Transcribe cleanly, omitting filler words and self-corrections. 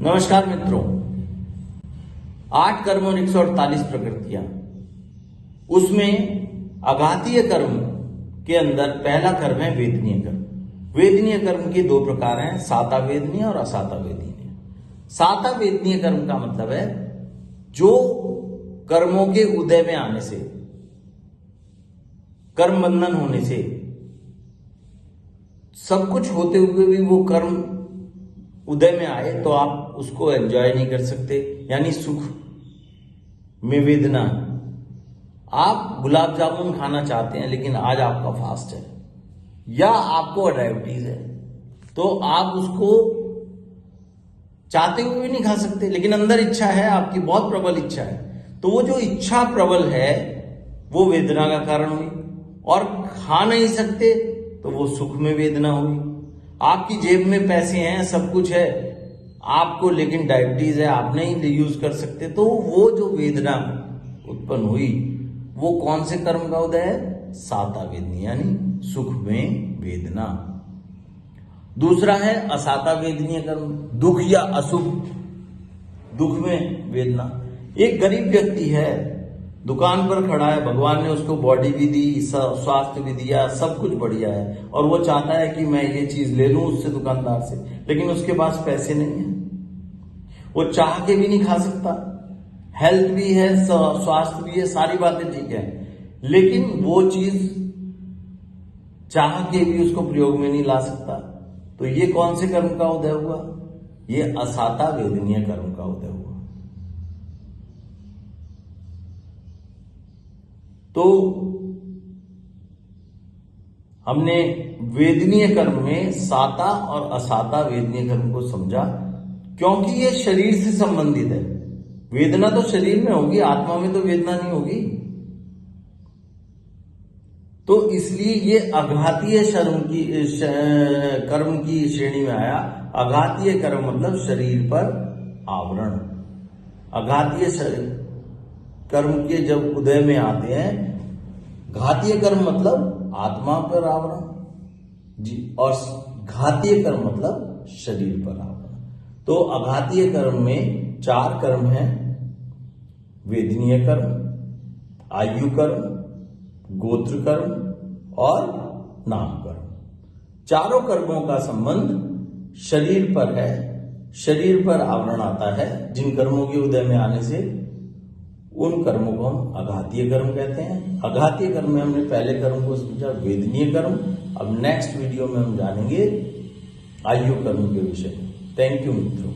नमस्कार मित्रों, 8 कर्म और 148 प्रकृतियां, उसमें आघातीय कर्म के अंदर पहला कर्म है वेदनीय कर्म। वेदनीय कर्म के दो प्रकार हैं, साता वेदनीय और असाता वेदनीय। साता वेदनीय कर्म का मतलब है जो कर्मों के उदय में आने से, कर्म बंधन होने से, सब कुछ होते हुए भी वो कर्म उदय में आए तो आप उसको एंजॉय नहीं कर सकते, यानी सुख में वेदना। आप गुलाब जामुन खाना चाहते हैं लेकिन आज आपका फास्ट है या आपको डायबिटीज है, तो आप उसको चाहते हुए भी नहीं खा सकते, लेकिन अंदर इच्छा है, आपकी बहुत प्रबल इच्छा है। तो वो जो इच्छा प्रबल है वो वेदना का कारण हुई, और खा नहीं सकते तो वो सुख में वेदना हुई। आपकी जेब में पैसे हैं, सब कुछ है आपको, लेकिन डायबिटीज है, आप नहीं यूज कर सकते, तो वो जो वेदना उत्पन्न हुई वो कौन से कर्म का उदय है? साता वेदनीय, यानी सुख में वेदना। दूसरा है असाता वेदनीय कर्म, दुख या असुख, दुख में वेदना। एक गरीब व्यक्ति है, दुकान पर खड़ा है, भगवान ने उसको बॉडी भी दी, स्वास्थ्य भी दिया, सब कुछ बढ़िया है, और वो चाहता है कि मैं ये चीज ले लूं उससे, दुकानदार से, लेकिन उसके पास पैसे नहीं है, वो चाह के भी नहीं खा सकता। हेल्थ भी है, स्वास्थ्य भी है, सारी बातें ठीक है, लेकिन वो चीज चाह के भी उसको प्रयोग में नहीं ला सकता। तो ये कौन से कर्म का उदय हुआ? ये असाता वेदनीय कर्म का उदय हुआ। तो हमने वेदनीय कर्म में साता और असाता वेदनीय कर्म को समझा, क्योंकि ये शरीर से संबंधित है। वेदना तो शरीर में होगी, आत्मा में तो वेदना नहीं होगी। तो इसलिए ये आघातीय कर्म की श्रेणी में आया। आघातीय कर्म मतलब शरीर पर आवरण। आघातीय कर्म के जब उदय में आते हैं, घातीय कर्म मतलब आत्मा पर आवरण जी, और घातीय कर्म मतलब शरीर पर आवरण। तो आघातीय कर्म में 4 कर्म हैं, वेदनीय कर्म, आयु कर्म, गोत्र कर्म और नाम कर्म। चारों कर्मों का संबंध शरीर पर है, शरीर पर आवरण आता है। जिन कर्मों के उदय में आने से उन कर्मों को हम आघातीय कर्म कहते हैं। आघातीय कर्म में हमने पहले कर्म को समझा, वेदनीय कर्म। अब नेक्स्ट वीडियो में हम जानेंगे आयु कर्म के विषय में। थैंक यू मित्रों।